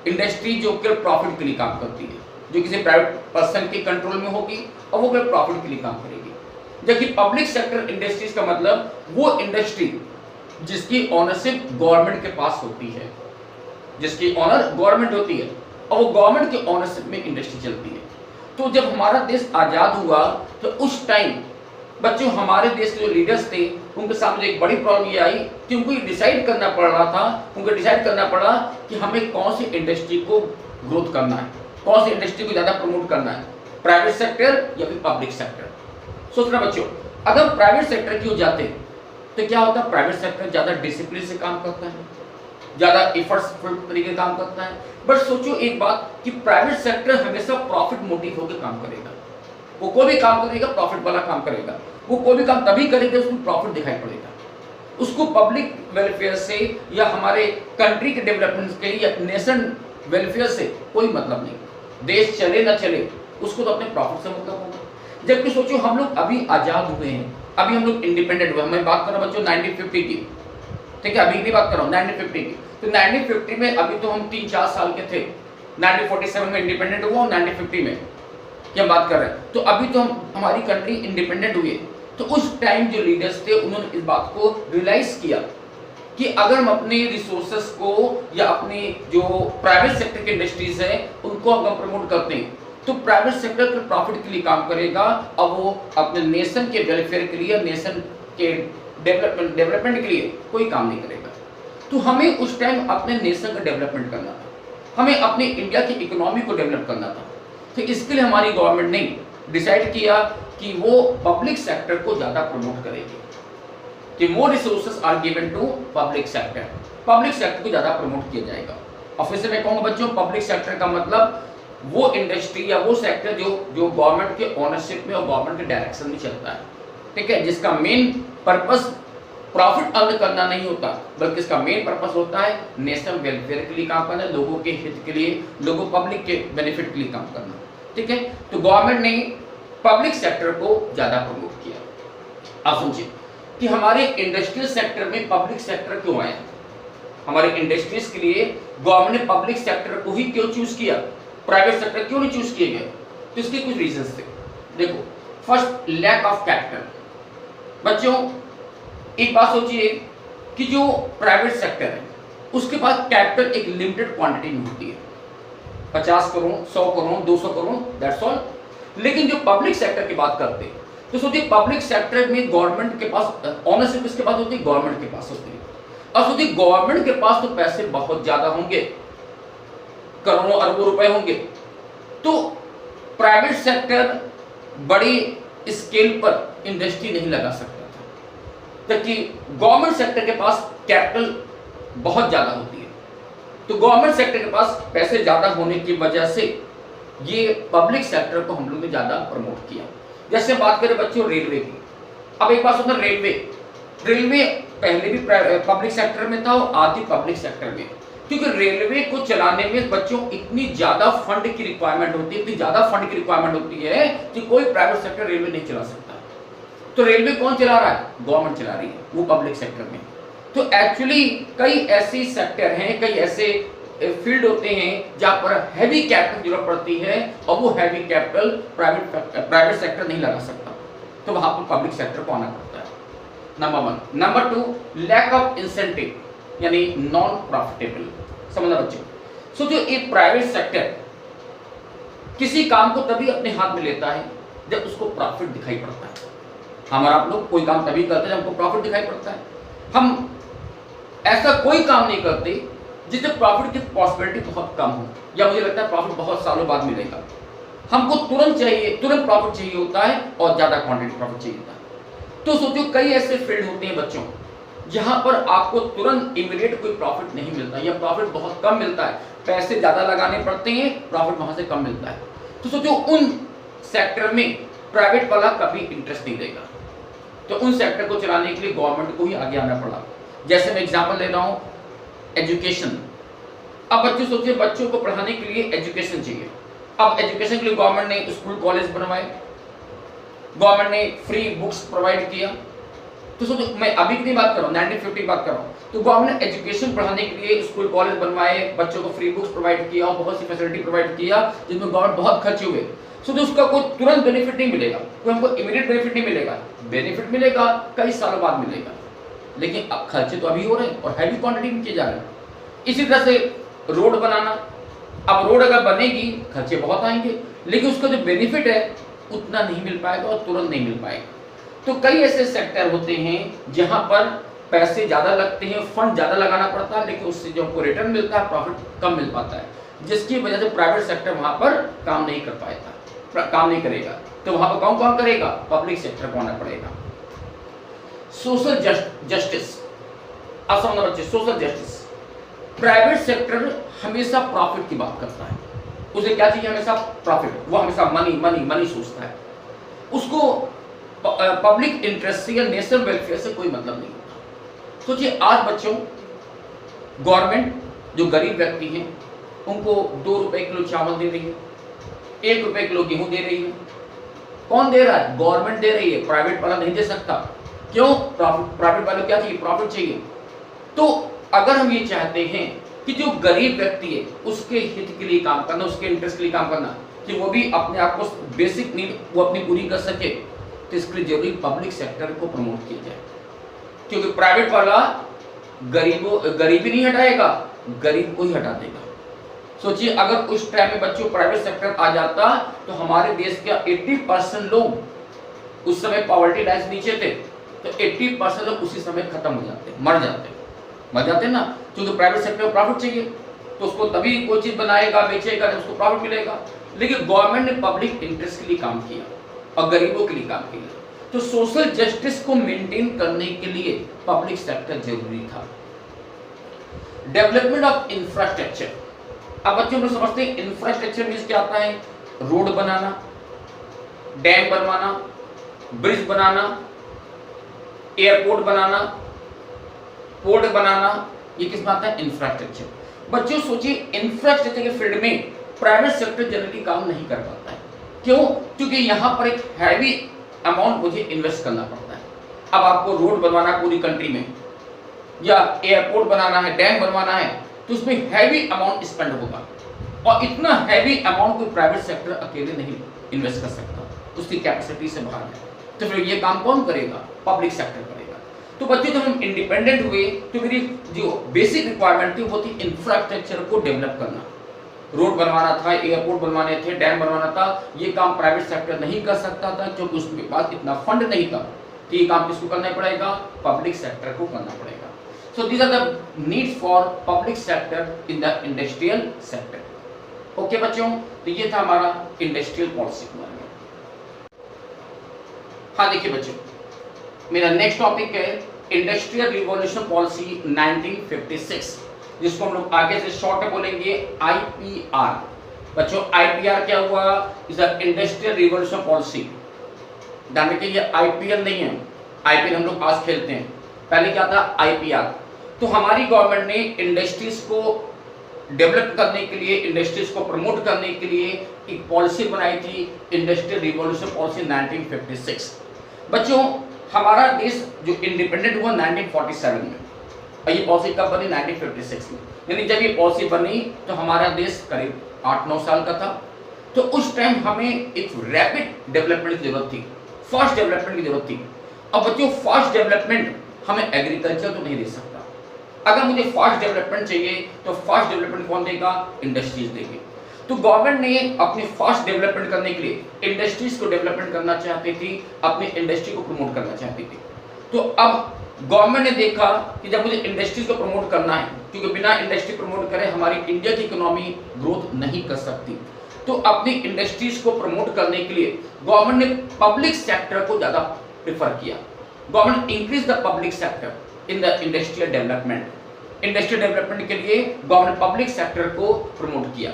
Speaker 1: इंडस्ट्री जो केवल प्रॉफिट के लिए काम करती है, जो किसी प्राइवेट पर्सन के कंट्रोल में होगी और वो केवल प्रॉफिट के लिए काम करेगी। जबकि पब्लिक सेक्टर इंडस्ट्रीज का मतलब वो इंडस्ट्री जिसकी ऑनरशिप गवर्नमेंट के पास होती है, जिसकी ऑनर गवर्नमेंट होती है और वो गवर्नमेंट के ऑनरशिप में इंडस्ट्री चलती है। तो जब हमारा देश आज़ाद हुआ तो उस टाइम बच्चों हमारे देश के जो लीडर्स थे, उनके सामने एक बड़ी प्रॉब्लम ये आई कि उनको डिसाइड करना पड़ रहा था, उनको डिसाइड करना पड़ा कि हमें कौन सी इंडस्ट्री को ग्रोथ करना है, कौन सी इंडस्ट्री को ज़्यादा प्रमोट करना है, प्राइवेट सेक्टर या फिर पब्लिक सेक्टर। सोचना बच्चों, अगर प्राइवेट सेक्टर की हो जाते तो क्या होता? प्राइवेट सेक्टर ज़्यादा डिसिप्लिन से काम करता है, ज़्यादा एफर्ट्सफुल तरीके काम करता है। बट सोचो एक बात कि प्राइवेट सेक्टर हमेशा प्रॉफिट मोटिव होकर काम करेगा। वो कोई भी काम करेगा प्रॉफिट वाला काम करेगा, वो कोई भी काम तभी करेगा उसमें प्रॉफिट दिखाई पड़ेगा। उसको पब्लिक वेलफेयर से या हमारे कंट्री के डेवलपमेंट के या नेशन वेलफेयर से कोई मतलब नहीं। देश चले ना चले उसको तो अपने प्रॉफिट से मतलब होगा। जबकि सोचो हम लोग अभी आज़ाद हुए हैं, अभी हम लोग इंडिपेंडेंट हुए। मैं बात कर रहा हूँ बच्चों 1950 की, ठीक है, अभी की बात कर रहा हूँ 1950 की। तो 1950 में अभी तो हम 3-4 साल के थे, 1947 में इंडिपेंडेंट हुआ और 1950 में क्या बात कर रहे हैं। तो अभी तो हमारी कंट्री इंडिपेंडेंट हुई है। तो उस टाइम जो लीडर्स थे उन्होंने इस बात को रियलाइज किया कि अगर हम अपने रिसोर्सेस को या अपने जो प्राइवेट सेक्टर की इंडस्ट्रीज है उनको अगर प्रमोट करते हैं तो प्राइवेट सेक्टर के प्रॉफिट के लिए काम करेगा और वो अपने नेशन के वेलफेयर के लिए, नेशन के डेवलपमेंट के लिए कोई काम नहीं करेगा। तो हमें उस टाइम अपने नेशन का डेवलपमेंट करना था, हमें अपने इंडिया की इकोनॉमी को डेवलप करना था। तो इसके लिए हमारी गवर्नमेंट ने डिसाइड किया कि वो पब्लिक सेक्टर को ज़्यादा प्रमोट करेगी, कि more resources are given to public sector, public sector को ज़्यादा प्रमोट किया जाएगा। और फिर से मैं कहूँगा बच्चों, पब्लिक सेक्टर का मतलब वो इंडस्ट्री या वो सेक्टर जो गवर्नमेंट के ओनरशिप में और गवर्नमेंट के डायरेक्शन में चलता है, ठीक है, जिसका मेन पर्पस प्रॉफिट अर्न करना नहीं होता, बल्कि इसका मेन पर्पस होता है नेशनल वेलफेयर के लिए काम करना, लोगों के हित के लिए, लोगों पब्लिक के बेनिफिट के लिए काम करना, ठीक है। तो गवर्नमेंट ने पब्लिक सेक्टर को ज़्यादा प्रमोट किया। आप समझिए कि हमारे इंडस्ट्रियल सेक्टर में पब्लिक सेक्टर क्यों आया, हमारे इंडस्ट्रीज के लिए गवर्नमेंट ने पब्लिक सेक्टर को ही क्यों चूज किया, प्राइवेट सेक्टर क्यों नहीं चूज किए गए? तो इसके कुछ रीजंस थे। देखो, फर्स्ट लैक ऑफ कैपिटल। बच्चों एक बात सोचिए कि जो प्राइवेट सेक्टर है उसके पास कैपिटल एक लिमिटेड क्वांटिटी में होती है, 50 करोड़, 100 करोड़, 200 करोड़, दैट्स ऑल। लेकिन जो पब्लिक सेक्टर की बात करते हैं तो सोचिए पब्लिक सेक्टर में गवर्नमेंट के पास ऑनरशिप किसके पास होती है? गवर्नमेंट के पास होती है। और सोचिए गवर्नमेंट के पास तो पैसे बहुत ज्यादा होंगे, करोड़ों अरबों रुपए होंगे। तो प्राइवेट सेक्टर बड़ी स्केल पर इंडस्ट्री नहीं लगा सकता था, जबकि गवर्नमेंट सेक्टर के पास कैपिटल बहुत ज़्यादा होती है। तो गवर्नमेंट सेक्टर के पास पैसे ज़्यादा होने की वजह से ये पब्लिक सेक्टर को हम लोग ने ज़्यादा प्रमोट किया। जैसे बात करें बच्चों रेलवे की, अब एक बात सुनो, रेलवे पहले भी पब्लिक सेक्टर में था और आज भी पब्लिक सेक्टर में, क्योंकि रेलवे को चलाने में बच्चों इतनी ज़्यादा फंड की रिक्वायरमेंट होती है, इतनी ज़्यादा फंड की रिक्वायरमेंट होती है कि कोई प्राइवेट सेक्टर रेलवे नहीं चला सकता। तो रेलवे कौन चला रहा है? गवर्नमेंट चला रही है, वो पब्लिक सेक्टर में। तो एक्चुअली कई ऐसी सेक्टर हैं, कई ऐसे फील्ड होते हैं जहां पर हैवी कैपिटल जरूरत पड़ती है और वो हैवी कैपिटल प्राइवेट सेक्टर नहीं लगा सकता, तो वहां पर पब्लिक सेक्टर को आना पड़ता है। Number 1। Number 2, lack of incentive यानी नॉन प्रॉफिटेबल। समझना बच्चों, सोचो एक प्राइवेट सेक्टर किसी काम को तभी अपने हाथ में लेता है जब उसको प्रॉफिट दिखाई पड़ता है। हमारा आप लोग कोई काम तभी करते हैं जब हमको प्रॉफिट दिखाई पड़ता है। हम ऐसा कोई काम नहीं करते जिससे प्रॉफिट की पॉसिबिलिटी बहुत कम हो, या मुझे लगता है प्रॉफिट बहुत सालों बाद मिलेगा। हमको तुरंत चाहिए, तुरंत प्रॉफिट चाहिए होता है और ज़्यादा क्वांटिटी प्रॉफिट चाहिए होता है। तो सोचो कई ऐसे फील्ड होते हैं बच्चों जहां पर आपको तुरंत इमीडिएट कोई प्रॉफिट नहीं मिलता या प्रॉफिट बहुत कम मिलता है, पैसे ज़्यादा लगाने पड़ते हैं, प्रॉफिट वहां से कम मिलता है। तो सोचो उन सेक्टर में प्राइवेट वाला कभी इंटरेस्ट नहीं देगा, तो उन सेक्टर को चलाने के लिए गवर्नमेंट को ही आगे आना पड़ा। जैसे मैं एग्जांपल ले रहा हूँ एजुकेशन। अब बच्चों सोचिए, बच्चों को पढ़ाने के लिए एजुकेशन चाहिए। अब एजुकेशन के लिए गवर्नमेंट ने स्कूल कॉलेज बनवाए, गवर्नमेंट ने फ्री बुक्स प्रोवाइड किया। तो सोचो, मैं अभी की बात कर रहा हूँ, 1950 की बात कर रहा हूँ, तो गवर्नमेंट ने एजुकेशन पढ़ाने के लिए स्कूल कॉलेज बनवाए, बच्चों को फ्री बुक्स प्रोवाइड किया और बहुत सी फैसिलिटी प्रोवाइड किया जिसमें गवर्नमेंट बहुत खर्चे हुए। सोचो उसका कोई तुरंत बेनिफिट नहीं मिलेगा, कोई हमको इमीडिएट बेनिफिट नहीं मिलेगा, बेनिफिट मिलेगा कई सालों बाद मिलेगा, लेकिन अब खर्चे तो अभी हो रहे हैं और हैवी क्वांटिटी में किए जा रहे हैं। इसी तरह से रोड बनाना, अब रोड अगर बनेगी खर्चे बहुत आएंगे, लेकिन उसका जो बेनिफिट है उतना नहीं मिल पाएगा और तुरंत नहीं मिल पाएगा। तो कई ऐसे सेक्टर होते हैं जहां पर पैसे ज़्यादा लगते हैं, फंड ज़्यादा लगाना पड़ता है, लेकिन उससे जो हमको रिटर्न मिलता है प्रॉफिट कम मिल पाता है, जिसकी वजह से प्राइवेट सेक्टर वहां पर काम नहीं कर पाएगा, काम नहीं करेगा। तो वहां पर कौन काम करेगा? पब्लिक सेक्टर को आना पड़ेगा। सोशल जस्टिस, अब समझना बच्चे, सोशल जस्टिस। प्राइवेट सेक्टर हमेशा प्रॉफिट की बात करता है, उसे क्या चाहिए? हमेशा प्रॉफिट, वो हमेशा मनी मनी मनी सोचता है, उसको पब्लिक इंटरेस्ट से या नेशनल वेलफेयर से कोई मतलब नहीं होता। सोचिए आज बच्चों, गवर्नमेंट जो गरीब व्यक्ति हैं उनको 2 रुपए किलो चावल दे रही है, 1 रुपए किलो गेहूं दे रही है। कौन दे रहा है? गवर्नमेंट दे रही है, प्राइवेट वाला नहीं दे सकता। क्यों? प्राइवेट वाले क्या चाहिए? प्रॉफिट चाहिए। तो अगर हम ये चाहते हैं कि जो गरीब व्यक्ति है उसके हित के लिए काम करना, उसके इंटरेस्ट के लिए काम करना, कि वो भी अपने आप को बेसिक नीड वो अपनी पूरी कर सके, तो इसके लिए जरूरी पब्लिक सेक्टर को प्रमोट किया जाए। क्योंकि प्राइवेट वाला गरीबी नहीं हटाएगा, गरीब को ही हटा देगा। सोचिए अगर उस टाइम में बच्चों प्राइवेट सेक्टर आ जाता तो हमारे देश के 80% लोग, उस समय पॉवर्टी लाइन से नीचे थे, तो 80% लोग उसी समय खत्म हो जाते, मर जाते ना, क्योंकि प्राइवेट सेक्टर में प्रॉफिट चाहिए, तो उसको तभी कोई चीज बनाएगा, बेचेगा जब उसको प्रॉफिट मिलेगा। लेकिन गवर्नमेंट ने पब्लिक इंटरेस्ट के लिए काम किया और गरीबों के लिए काम किया। तो सोशल जस्टिस को मेंटेन करने के लिए पब्लिक सेक्टर जरूरी था। Development of infrastructure. अब बच्चों लोग समझते हैं इंफ्रास्ट्रक्चर मींस क्या आता है? रोड बनाना, डैम बनवाना, ब्रिज बनाना, एयरपोर्ट बनाना, पोर्ट बनाना, ये किस में आता है? इंफ्रास्ट्रक्चर। बच्चों सोचिए इंफ्रास्ट्रक्चर के फील्ड में प्राइवेट सेक्टर जनरली काम नहीं कर पाता है। क्यों? क्योंकि यहाँ पर एक हैवी अमाउंट मुझे इन्वेस्ट करना पड़ता है। अब आपको रोड बनवाना पूरी कंट्री में, या एयरपोर्ट बनाना है, डैम बनवाना है, तो उसमें हैवी अमाउंट स्पेंड होगा, और इतना हैवी अमाउंट कोई प्राइवेट सेक्टर अकेले नहीं इन्वेस्ट कर सकता, उसकी कैपेसिटी से बाहर है। तो फिर ये काम कौन करेगा? पब्लिक सेक्टर करेगा। तो बच्चे जब हम इंडिपेंडेंट हुए तो मेरी जो बेसिक रिक्वायरमेंट थी वो थी इंफ्रास्ट्रक्चर को डेवलप करना। रोड बनवाना था, एयरपोर्ट बनवाने थे, डैम बनवाना था, ये काम प्राइवेट सेक्टर नहीं कर सकता था क्योंकि उसके पास इतना फंड नहीं था। तो ये काम किसको करना पड़ेगा? पब्लिक सेक्टर को करना पड़ेगा। So these are the needs for public sector in the industrial sector. Okay बच्चों, तो ये था हमारा इंडस्ट्रियल पॉलिसी के बारे में। हाँ देखिए बच्चों, मेरा नेक्स्ट टॉपिक है इंडस्ट्रियल रिवॉल्यूशन पॉलिसी 1956, जिसको हम लोग आगे से शॉर्ट में बोलेंगे आईपीआर। बच्चों आईपीआर क्या हुआ? Is a industrial revolution policy. ध्यान रखिए ये आईपीएल नहीं है, आईपीएल हम लोग आज खेलते हैं, पहले क्या था आईपीआर। तो हमारी गवर्नमेंट ने इंडस्ट्रीज को डेवलप करने के लिए, इंडस्ट्रीज को प्रमोट करने के लिए एक पॉलिसी बनाई थी, इंडस्ट्रियल रिवॉल्यूशन पॉलिसी 1956। बच्चों हमारा देश जो इंडिपेंडेंट हुआ 1947 में, और ये पॉलिसी कब बनी? 1956 में। यानी जब ये पॉलिसी बनी तो हमारा देश करीब 8-9 साल का था। तो उस टाइम हमें एक रैपिड डेवलपमेंट की जरूरत थी, फास्ट डेवलपमेंट की जरूरत थी। अब बच्चों फास्ट डेवलपमेंट हमें एग्रीकल्चर तो नहीं दे सकता। अगर मुझे फास्ट डेवलपमेंट चाहिए तो फास्ट डेवलपमेंट कौन देगा? इंडस्ट्रीज देगी। तो गवर्नमेंट ने अपनी फास्ट डेवलपमेंट करने के लिए इंडस्ट्रीज को डेवलपमेंट करना चाहती थी, अपनी इंडस्ट्री को प्रमोट करना चाहती थी। तो अब गवर्नमेंट ने देखा कि जब मुझे इंडस्ट्रीज को प्रमोट करना है, क्योंकि बिना इंडस्ट्री प्रमोट करे हमारी इंडिया की इकोनॉमी ग्रोथ नहीं कर सकती, तो अपनी इंडस्ट्रीज को प्रमोट करने के लिए गवर्नमेंट ने पब्लिक सेक्टर को ज्यादा प्रेफर किया। Government increase the public sector in the industrial development. Industrial development के लिए गवर्नमेंट पब्लिक सेक्टर को प्रमोट किया।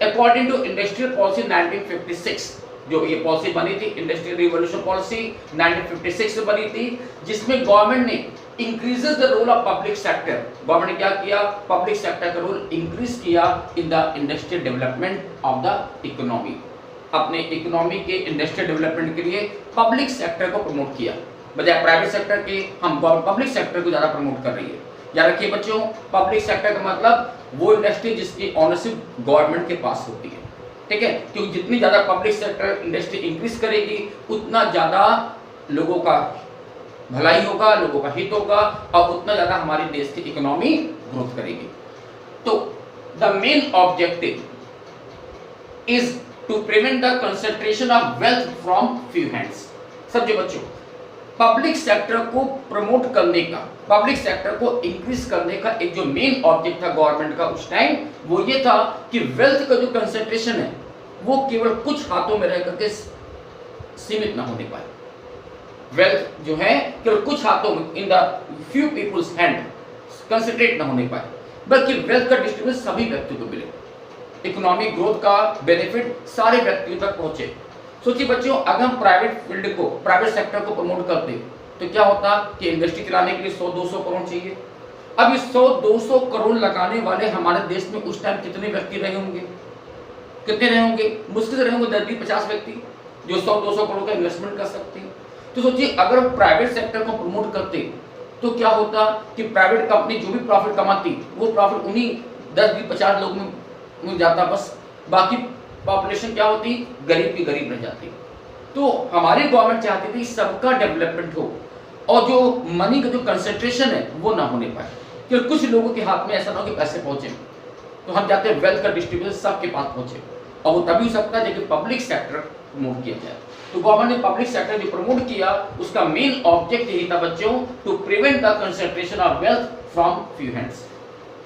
Speaker 1: अकॉर्डिंग टू इंडस्ट्रियल पॉलिसी 1956, जो ये पॉलिसी बनी थी इंडस्ट्रियल रिवॉल्यूशन पॉलिसी 1956 में बनी थी, जिसमें गवर्नमेंट ने increases the role of public sector. Government ने क्या किया? पब्लिक सेक्टर का रोल इंक्रीज किया in the industrial development of the economy. अपने इकोनॉमी के इंडस्ट्रियल डेवलपमेंट के लिए पब्लिक सेक्टर को प्रमोट किया, बजाय प्राइवेट सेक्टर के हम पब्लिक सेक्टर को ज्यादा प्रमोट कर रही है। याद रखिए बच्चों, पब्लिक सेक्टर का मतलब वो इंडस्ट्री जिसकी ओनरशिप गवर्नमेंट के पास होती है, ठीक है? क्योंकि जितनी ज्यादा पब्लिक सेक्टर इंडस्ट्री इंक्रीज करेगी उतना ज्यादा लोगों का भलाई होगा, लोगों का हित होगा, और उतना ज्यादा हमारे देश की इकोनॉमी ग्रोथ करेगी। तो the main objective is to prevent the concentration of wealth from few hands. समझो बच्चों, पब्लिक सेक्टर को प्रमोट करने का, पब्लिक सेक्टर को इंक्रीज करने का एक जो मेन ऑब्जेक्ट था गवर्नमेंट का उस टाइम, वो ये था कि वेल्थ का जो कंसंट्रेशन है वो केवल कुछ हाथों में रह करके सीमित ना होने पाए। वेल्थ जो है केवल कुछ हाथों में, in the few people's hand concentrate ना होने पाए, बल्कि वेल्थ का डिस्ट्रीब्यूशन सभी व्यक्तियों को मिले, इकोनॉमिक ग्रोथ का बेनिफिट सारे व्यक्तियों तक पहुंचे। सोचिए बच्चों, अगर हम प्राइवेट फील्ड को, प्राइवेट सेक्टर को प्रमोट करते तो क्या होता कि इंडस्ट्री चलाने के लिए 100-200 करोड़ चाहिए। अब इस 100-200 करोड़ लगाने वाले हमारे देश में उस टाइम कितने व्यक्ति रहे होंगे? कितने रहे होंगे? मुश्किल से रहे होंगे 10-50 व्यक्ति जो 100-200 करोड़ का इन्वेस्टमेंट कर सकते हैं। तो सोचिए अगर प्राइवेट सेक्टर को प्रमोट करते तो क्या होता कि प्राइवेट कंपनी जो भी प्रॉफिट कमाती वो प्रॉफिट उन्हीं 10-50 लोग में जाता, बस बाकी पॉपुलेशन क्या होती? गरीब की गरीब रह जाती। तो हमारी गवर्नमेंट चाहती थी सबका डेवलपमेंट हो और जो मनी का जो कंसंट्रेशन है वो ना होने पाए, क्योंकि कुछ लोगों के हाथ में ऐसा ना हो कि पैसे पहुंचे। तो हम चाहते हैं वेल्थ का डिस्ट्रीब्यूशन सबके पास पहुंचे, और वो तभी हो सकता है जब पब्लिक सेक्टर प्रमोट किया जाए। तो गवर्नमेंट ने पब्लिक सेक्टर जो प्रमोट किया उसका मेन ऑब्जेक्ट यही था बच्चों, to prevent the concentration of wealth from few hands,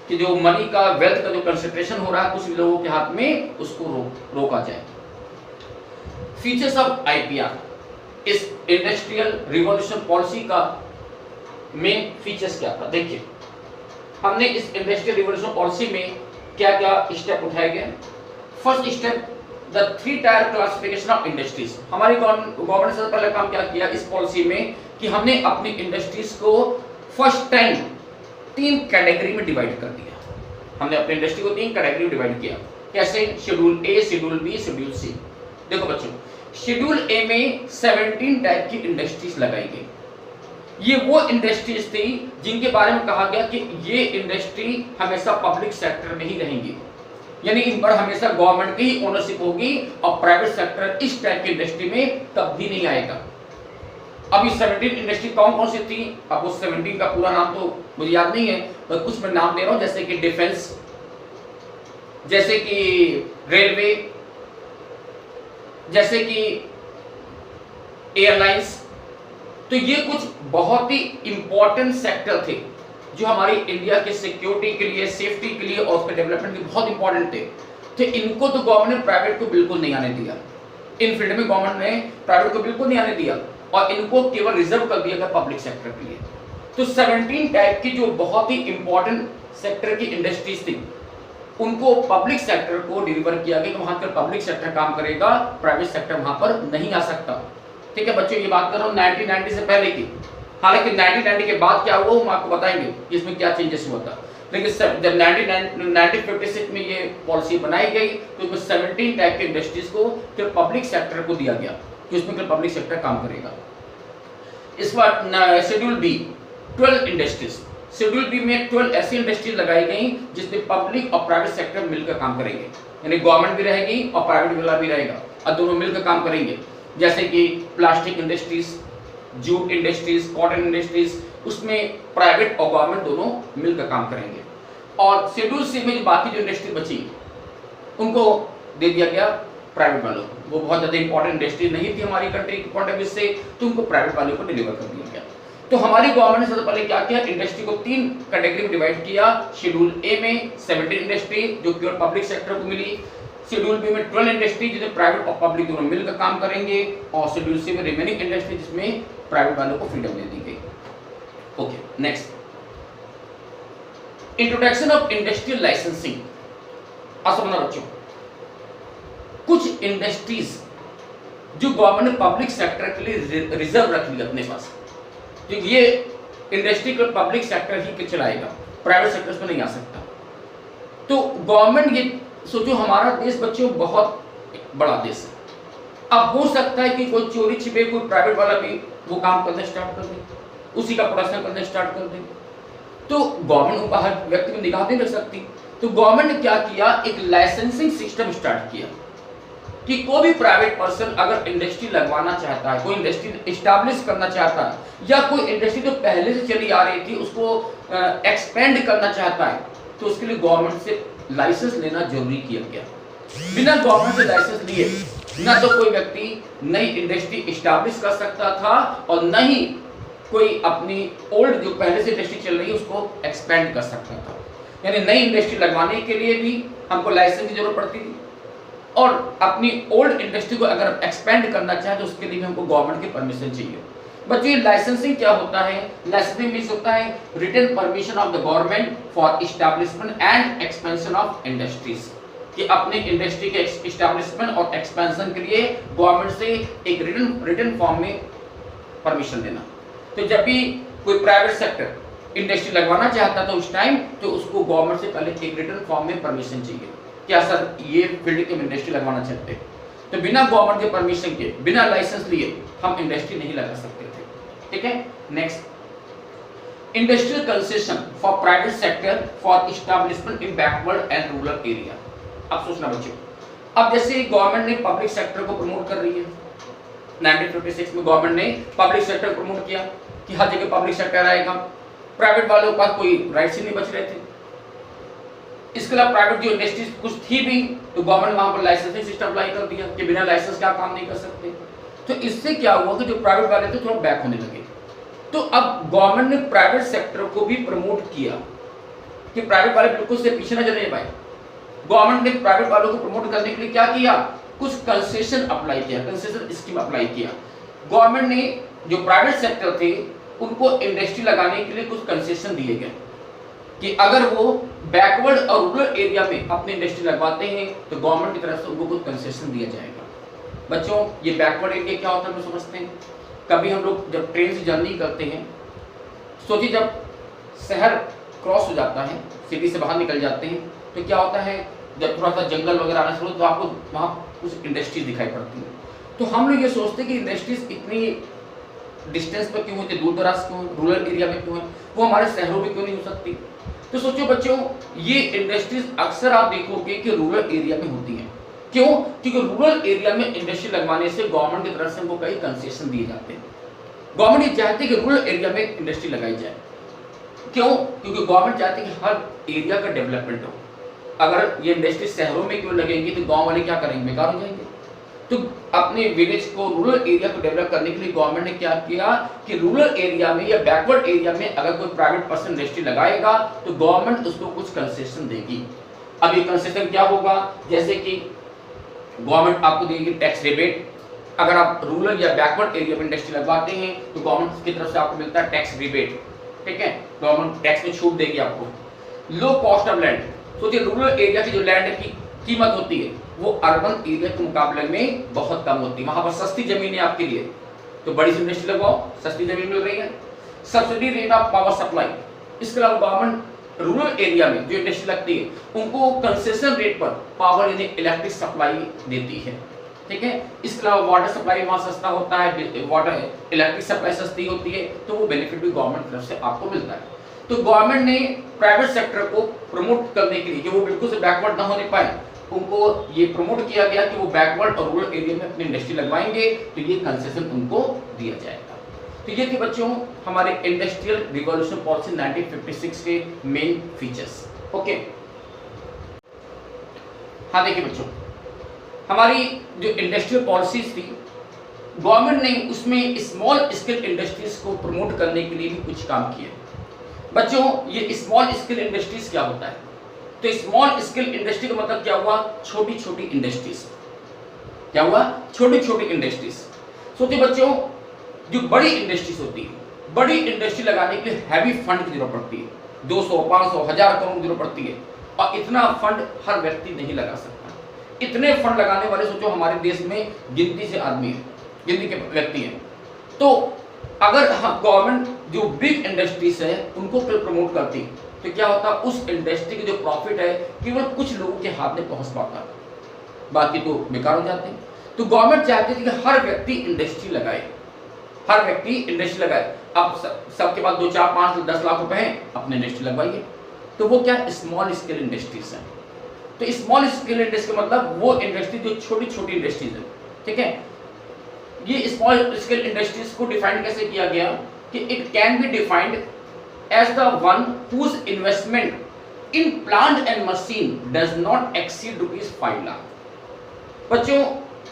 Speaker 1: कि जो मनी का, वेल्थ का जो कंसंट्रेशन हो रहा है कुछ लोगों के हाथ में, उसको रोका जाए। फीचर्स ऑफ आईपीआर, इस इंडस्ट्रियल रिवॉल्यूशन पॉलिसी का मेन फीचर्स क्या था? देखिए हमने इस इंडस्ट्रियल रिवॉल्यूशन पॉलिसी में क्या क्या स्टेप उठाए गए। First step, the 3 tyre classification of industries. हमारी गवर्नमेंट से पहले काम क्या किया इस पॉलिसी में कि हमने अपनी इंडस्ट्रीज को फर्स्ट टाइम 3 कैटेगरी में डिवाइड कर दिया। हमने अपनी इंडस्ट्री को 3 कैटेगरी में डिवाइड किया। कैसे? शेड्यूल ए, शेड्यूल बी, शेड्यूल सी। देखो बच्चों, शेड्यूल ए में 17 टाइप की इंडस्ट्रीज लगाई गई। ये वो इंडस्ट्रीज थी जिनके बारे में कहा गया कि ये इंडस्ट्री हमेशा पब्लिक सेक्टर में ही रहेंगी, यानी इन पर हमेशा गवर्नमेंट की ही ओनरशिप होगी और प्राइवेट सेक्टर इस टाइप की इंडस्ट्री में कभी नहीं आएगा। अब ये 17 इंडस्ट्री कौन कौन सी थी? अब उस 17 का पूरा नाम तो मुझे याद नहीं है, पर कुछ मैं नाम दे रहा हूं, जैसे कि डिफेंस, जैसे कि रेलवे, जैसे कि एयरलाइंस। तो ये कुछ बहुत ही इंपॉर्टेंट सेक्टर थे जो हमारी इंडिया के सिक्योरिटी के लिए, सेफ्टी के लिए और उसके डेवलपमेंट के बहुत इंपॉर्टेंट थे। तो इनको तो गवर्नमेंट ने प्राइवेट को बिल्कुल नहीं आने दिया। इन फील्ड में गवर्नमेंट ने प्राइवेट को बिल्कुल नहीं आने दिया। और इनको केवल रिजर्व कर दिया गया पब्लिक सेक्टर के लिए। तो 17 टाइप की जो बहुत ही इंपॉर्टेंट सेक्टर की इंडस्ट्रीज थी उनको पब्लिक सेक्टर को डिलीवर किया गया कि वहां पर पब्लिक सेक्टर काम करेगा, प्राइवेट सेक्टर वहां पर नहीं आ सकता। ठीक है बच्चों, ये बात कर रहा हूँ 1990 से पहले की। हालांकि 1990 के बाद क्या हुआ हम आपको बताएंगे इसमें क्या चेंजेस हुआ था। लेकिन जब 1956 में ये पॉलिसी बनाई गई तो इसमें 17 टाइप के इंडस्ट्रीज को फिर पब्लिक सेक्टर को दिया गया कि उसमें फिर पब्लिक सेक्टर काम करेगा। इस बार schedule B 12 industries, schedule B में 12 ऐसी इंडस्ट्रीज लगाई गई जिसमें पब्लिक और प्राइवेट सेक्टर मिलकर काम करेंगे, यानी गवर्नमेंट भी रहेगी और प्राइवेट वाला भी रहेगा और दोनों मिलकर काम करेंगे। जैसे कि plastic industries, jute industries, cotton industries, उसमें प्राइवेट और गवर्नमेंट दोनों मिलकर काम करेंगे। और शेड्यूल सी में बाकी जो इंडस्ट्री बची उनको दे दिया गया प्राइवेट वालों को। वो बहुत ज़्यादा इंपॉर्टेंट इंडस्ट्री नहीं थी हमारी कंट्री के पॉइंट ऑफ व्यू से, तो उनको प्राइवेट वालों को डिलीवर कर दिया गया। तो हमारी गवर्नमेंट ने सबसे पहले क्या किया, इंडस्ट्री को 3 कैटेगरी में डिवाइड किया। शेड्यूल ए में 17 इंडस्ट्री जो प्योर पब्लिक सेक्टर को मिली, शेड्यूल बी में 12 इंडस्ट्री जिसमें प्राइवेट और पब्लिक दोनों मिलकर काम करेंगे, और शेड्यूल सी में रिमेनिंग इंडस्ट्री जिसमें प्राइवेट वालों को फ्रीडम दे दी गई। Okay, next introduction of industrial licensing. अब समझना बच्चों, कुछ इंडस्ट्रीज जो गवर्नमेंट ने पब्लिक सेक्टर के लिए रिजर्व रख ली अपने पास, तो ये इंडस्ट्री को पब्लिक सेक्टर ही चलाएगा, प्राइवेट सेक्टर में नहीं आ सकता। तो गवर्नमेंट ये सोचो, हमारा देश बच्चों बहुत बड़ा देश है। अब हो सकता है कि कोई चोरी छिपे कोई प्राइवेट वाला भी वो काम करना स्टार्ट कर दे, उसी का प्रोडक्शन करना स्टार्ट कर दे, तो गवर्नमेंट बाहर व्यक्ति में निगाह नहीं रख सकती। तो गवर्नमेंट ने क्या किया, एक लाइसेंसिंग सिस्टम स्टार्ट किया कि कोई भी प्राइवेट पर्सन अगर इंडस्ट्री लगवाना चाहता है, कोई इंडस्ट्री एस्टैब्लिश करना चाहता है, या कोई इंडस्ट्री जो पहले से चली आ रही थी उसको एक्सपेंड करना चाहता है, तो उसके लिए गवर्नमेंट से लाइसेंस लेना जरूरी किया गया। बिना गवर्नमेंट से लाइसेंस लिए न तो कोई व्यक्ति नई इंडस्ट्री एस्टैब्लिश कर सकता था और न ही कोई अपनी ओल्ड जो पहले से इंडस्ट्री चल रही है उसको एक्सपेंड कर सकता था। यानी नई इंडस्ट्री लगवाने के लिए भी हमको लाइसेंस की जरूरत पड़ती थी, और अपनी ओल्ड इंडस्ट्री को अगर एक्सपेंड करना चाहे तो उसके लिए हमको गवर्नमेंट की परमिशन चाहिए। बच्चों, ये लाइसेंसिंग क्या होता है? लाइसेंसिंग मींस होता है written permission of the government for establishment and expansion of industries, कि अपने इंडस्ट्री के एस्टैब्लिशमेंट और एक्सपेंशन के लिए गवर्नमेंट से एक रिटन फॉर्म में परमिशन देना। तो जब भी कोई प्राइवेट सेक्टर इंडस्ट्री लगवाना चाहता तो उस टाइम तो उसको गवर्नमेंट से पहले एक रिटन फॉर्म में परमिशन चाहिए, क्या सर ये फील्ड के इंडस्ट्री लगवाना चाहते हैं। तो बिना गवर्नमेंट के परमिशन के, बिना लाइसेंस लिए हम इंडस्ट्री नहीं लगा सकते थे। ठीक है, next industrial concession for private sector for establishment in backward and rural area. अब सोचना बच्चों, अब जैसे गवर्नमेंट ने पब्लिक सेक्टर को प्रमोट कर रही है, 1956 में गवर्नमेंट ने पब्लिक सेक्टर प्रमोट किया कि हर जगह पब्लिक सेक्टर आएगा, प्राइवेट वालों के पास कोई राइट्स ही नहीं बच रहे थे। इसके अलावा प्राइवेट जो इंडस्ट्रीज कुछ थी भी तो गवर्नमेंट वहां पर लाइसेंसिंग सिस्टम अप्लाई कर दिया कि बिना लाइसेंस के आप काम नहीं कर सकते। तो इससे क्या हुआ कि जो प्राइवेट वाले थे थोड़ा बैक होने लगे। तो अब गवर्नमेंट ने प्राइवेट सेक्टर को भी प्रमोट किया कि प्राइवेट वाले बिल्कुल से पीछे न चले पाए। गवर्नमेंट ने प्राइवेट वालों को प्रमोट करने के लिए क्या किया, कुछ कंसेशन अप्लाई किया, कंसेशन स्कीम अप्लाई किया। गवर्नमेंट ने जो प्राइवेट सेक्टर थे उनको इंडस्ट्री लगाने के लिए कुछ कंसेशन दिए गए कि अगर वो बैकवर्ड और रूरल एरिया में अपनी इंडस्ट्री लगवाते हैं तो गवर्नमेंट की तरफ से उनको कुछ कंसेशन दिया जाएगा। बच्चों, ये बैकवर्ड एरिया क्या होता है हम समझते हैं। कभी हम लोग जब ट्रेन से जर्नी करते हैं, सोचिए जब शहर क्रॉस हो जाता है, सिटी से बाहर निकल जाते हैं, तो क्या होता है जब थोड़ा सा जंगल वगैरह आना शुरू तो आपको वहाँ कुछ इंडस्ट्रीज दिखाई पड़ती है। तो हम लोग ये सोचते हैं कि इंडस्ट्रीज इतनी डिस्टेंस पर क्यों होती है, दूर दराज क्यों, रूरल एरिया में क्यों है, वो हमारे शहरों में क्यों नहीं हो सकती। तो सोचो बच्चों, ये इंडस्ट्रीज अक्सर आप देखोगे कि रूरल एरिया में होती हैं। क्यों? क्योंकि रूरल एरिया में इंडस्ट्री लगवाने से गवर्नमेंट की तरफ से हमको कई कंसेशन दिए जाते हैं। गवर्नमेंट ये चाहती है कि रूरल एरिया में इंडस्ट्री लगाई जाए। क्यों? क्योंकि गवर्नमेंट चाहती है कि हर एरिया का डेवलपमेंट हो। अगर ये इंडस्ट्री शहरों में क्यों लगेंगी तो गांव वाले क्या करेंगे, बेकार हो जाएंगे। तो अपने विलेज को, रूरल एरिया को डेवलप करने के लिए गवर्नमेंट ने क्या किया कि रूरल एरिया में या बैकवर्ड एरिया में अगर कोई प्राइवेट पर्सन इंडस्ट्री लगाएगा तो गवर्नमेंट उसको कुछ कंसेशन देगी। अब ये कंसेशन क्या होगा, जैसे कि गवर्नमेंट आपको देगी टैक्स रिबेट, अगर आप रूरल या बैकवर्ड एरिया में इंडस्ट्री लगवाते हैं तो गवर्नमेंट की तरफ से आपको मिलता है टैक्स रिबेट, ठीक है, गवर्नमेंट टैक्स में छूट देगी आपको। लो कॉस्ट ऑफ लैंड, सोचिए रूरल एरिया की जो लैंड की कीमत होती है वो अर्बन एरिया के मुकाबले में बहुत कम होती है, वहां पर सस्ती जमीन है आपके लिए, तो बड़ी सी इंडस्ट्री लगवाओ, सस्ती जमीन मिल रही है। Subsidy rate of power supply, इसके अलावा गवर्नमेंट रूरल एरिया में जो इंडस्ट्री लगती है उनको कंसेशन रेट पर पावर यानी इलेक्ट्रिक सप्लाई देती है, ठीक है। इसके अलावा वाटर सप्लाई वहां सस्ता होता है, वाटर इलेक्ट्रिक सप्लाई सस्ती होती है, तो वो बेनिफिट भी गवर्नमेंट की तरफ से आपको मिलता है। तो गवर्नमेंट ने प्राइवेट सेक्टर को प्रमोट करने के लिए कि वो बिल्कुल से बैकवर्ड ना होने पाए, उनको ये प्रमोट किया गया कि वो बैकवर्ड और रूरल एरिया में अपनी इंडस्ट्री लगवाएंगे तो ये कंसेशन उनको दिया जाएगा। तो ये थे बच्चों हमारे इंडस्ट्रियल रिवॉल्यूशन पॉलिसी 1956 के मेन फीचर्स। ओके, हाँ देखिए बच्चों, हमारी जो इंडस्ट्रियल पॉलिसीज थी गवर्नमेंट ने उसमें स्मॉल स्केल इंडस्ट्रीज को प्रमोट करने के लिए भी कुछ काम किए। बच्चों ये स्मॉल स्केल इंडस्ट्रीज क्या होता है? तो स्मॉल स्केल इंडस्ट्री का मतलब क्या हुआ? छोटी छोटी इंडस्ट्रीज। क्या हुआ? छोटी छोटी इंडस्ट्रीज। सोचिए बच्चों, जो बड़ी इंडस्ट्रीज होती है, बड़ी इंडस्ट्री लगाने के लिए हैवी फंड की जरूरत पड़ती है, 200, 500, 1000 करोड़ की जरूरत पड़ती है, और इतना फंड हर व्यक्ति नहीं लगा सकता। इतने फंड लगाने वाले सोचो हमारे देश में गिनती से आदमी है, गिनती के व्यक्ति हैं। तो अगर गवर्नमेंट जो बिग इंडस्ट्रीज है उनको प्रमोट करती तो क्या होता? उस इंडस्ट्री की जो प्रॉफिट है केवल कुछ लोगों के हाथ में पहुंच पाता, बाकी तो बेकार हो जाते हैं। तो गवर्नमेंट चाहती थी कि हर व्यक्ति इंडस्ट्री लगाए, हर व्यक्ति इंडस्ट्री लगाए। अब सबके पास 2, 4, 5, 10 लाख रुपए हैं, अपने इंडस्ट्री लगवाइए। तो वो क्या? स्मॉल स्केल इंडस्ट्रीज है। तो स्मॉल स्केल इंडस्ट्री का मतलब वो इंडस्ट्री जो छोटी छोटी इंडस्ट्रीज है, ठीक है। ये स्मॉल स्केल इंडस्ट्रीज को डिफाइन कैसे किया गया कि it can be defined as the one whose investment in plant and machine does not exceed rupees 5 lakh. बच्चों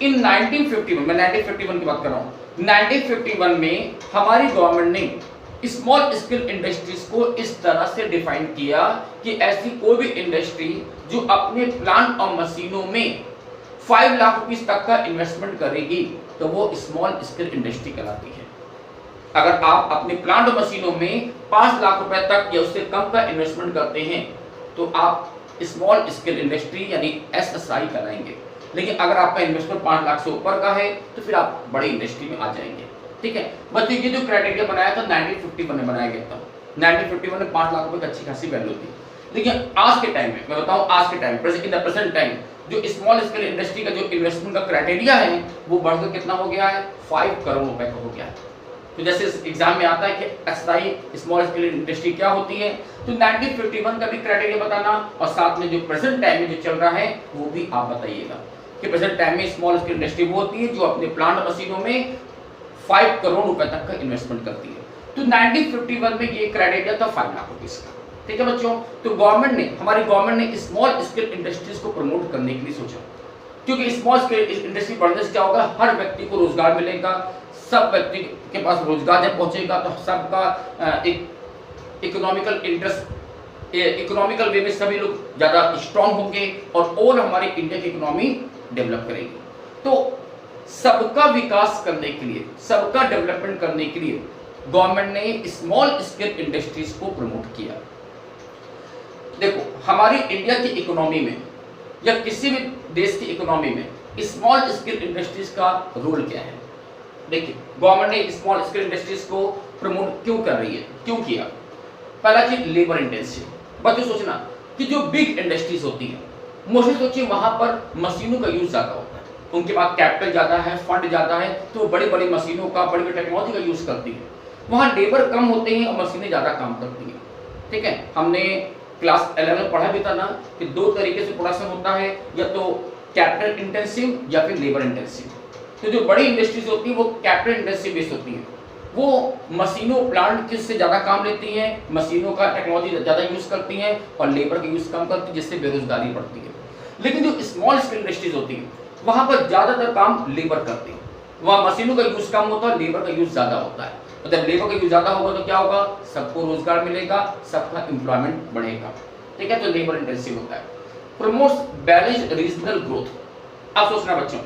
Speaker 1: इन 1951 में 1951 की बात कर रहा हूँ, 1951 में हमारी गवर्नमेंट ने स्मॉल स्केल इंडस्ट्रीज को इस तरह से डिफाइन किया कि ऐसी कोई भी इंडस्ट्री जो अपने प्लांट और मशीनों में 5 लाख रुपीस तक का इन्वेस्टमेंट करेगी तो वो स्मॉल स्केल इंडस्ट्री कहलाती है। अगर आप अपने प्लांट और मशीनों में 5 लाख रुपए तक या उससे कम का इन्वेस्टमेंट करते हैं तो आप स्मॉल स्केल इंडस्ट्री यानी एसएसआई कहलाएंगे। लेकिन अगर आपका इन्वेस्टमेंट 5 लाख से ऊपर का है तो फिर आप बड़ी इंडस्ट्री में आ जाएंगे, ठीक है। बच्चों ये जो क्राइटेरिया बनाया था 1951 में बनाया गया था। 1951 में 5 लाख रुपए की अच्छी खासी वैल्यू थी। लेकिन आज के टाइम में मैं बताऊं, आज के time in the present time जो स्मॉल स्केल इंडस्ट्री का जो इन्वेस्टमेंट का क्राइटेरिया है वो बढ़कर कितना हो गया है? 5 करोड़ रुपए का हो गया है। तो जैसे एग्जाम में आता है कि एसआई स्मॉल स्केल इंडस्ट्री क्या होती है, तो 1951 का भी क्राइटेरिया बताना और साथ में जो प्रेजेंट टाइम में जो चल रहा है वो भी आप बताइएगा कि प्रेजेंट टाइम में स्मॉल स्केल इंडस्ट्री वो होती है जो अपने प्लांट मशीनों में 5 करोड़ रुपए तक का इन्वेस्टमेंट करती है। तो 1951 में ये क्राइटेरिया था 5 लाख रुपीस का, ठीक है बच्चों। तो हमारी गवर्नमेंट ने स्मॉल स्केल इंडस्ट्रीज को प्रमोट करने के लिए सोचा, क्योंकि स्मॉल स्केल इंडस्ट्री बढ़ने से क्या होगा? हर व्यक्ति को रोजगार मिलेगा, सब व्यक्ति के पास रोजगार जब पहुंचेगा तो सबका एक इकोनॉमिकल इंटरेस्ट, इकोनॉमिकल वे में सभी लोग ज्यादा स्ट्रांग होंगे और हमारी इंडिया की इकोनॉमी डेवलप करेगी। तो सबका विकास करने के लिए, सबका डेवलपमेंट करने के लिए गवर्नमेंट ने स्मॉल स्केल इंडस्ट्रीज को प्रमोट किया। देखो हमारी इंडिया की इकोनॉमी में या किसी भी देश की इकोनॉमी में स्मॉल स्केल इंडस्ट्रीज का रोल क्या है? देखिए गवर्नमेंट ने स्मॉल स्केल इंडस्ट्रीज को प्रमोट क्यों कर रही है, क्यों किया? पहला चीज लेबर इंटेंसिव। बच्चों सोचना कि जो बिग इंडस्ट्रीज होती है मोस्टली सोचिए वहां पर मशीनों का यूज ज्यादा होता है, उनके पास कैपिटल ज्यादा है, फंड ज्यादा है, तो वो बड़ी बड़ी मशीनों का, बड़ी बड़ी टेक्नोलॉजी का यूज करती है। वहां लेबर कम होते हैं और मशीनें ज्यादा काम करती हैं, ठीक है। हमने क्लास 11 में पढ़ा भी था ना कि 2 तरीके से प्रोडक्शन होता है, या तो कैपिटल इंटेंसिव या फिर लेबर इंटेंसिव। तो जो बड़ी इंडस्ट्रीज होती है वो कैपिटल इंटेंसिव बेस्ड होती है, वो मशीनों प्लांट से ज्यादा काम लेती हैं, मशीनों का टेक्नोलॉजी ज्यादा यूज करती हैं और लेबर का यूज कम करती है, जिससे बेरोजगारी बढ़ती है। लेकिन जो स्मॉल स्केल इंडस्ट्रीज होती है वहां पर ज्यादातर काम लेबर करते हैं, वहां मशीनों का यूज कम होता है, लेबर का यूज ज्यादा होता है। तो जब लेबर का यूज ज्यादा होगा तो क्या होगा? सबको रोजगार मिलेगा, सबका एम्प्लॉयमेंट बढ़ेगा, ठीक है। तो लेबर इंटेंसिव होता है। Promotes balanced regional growth. अब सोचना बच्चों,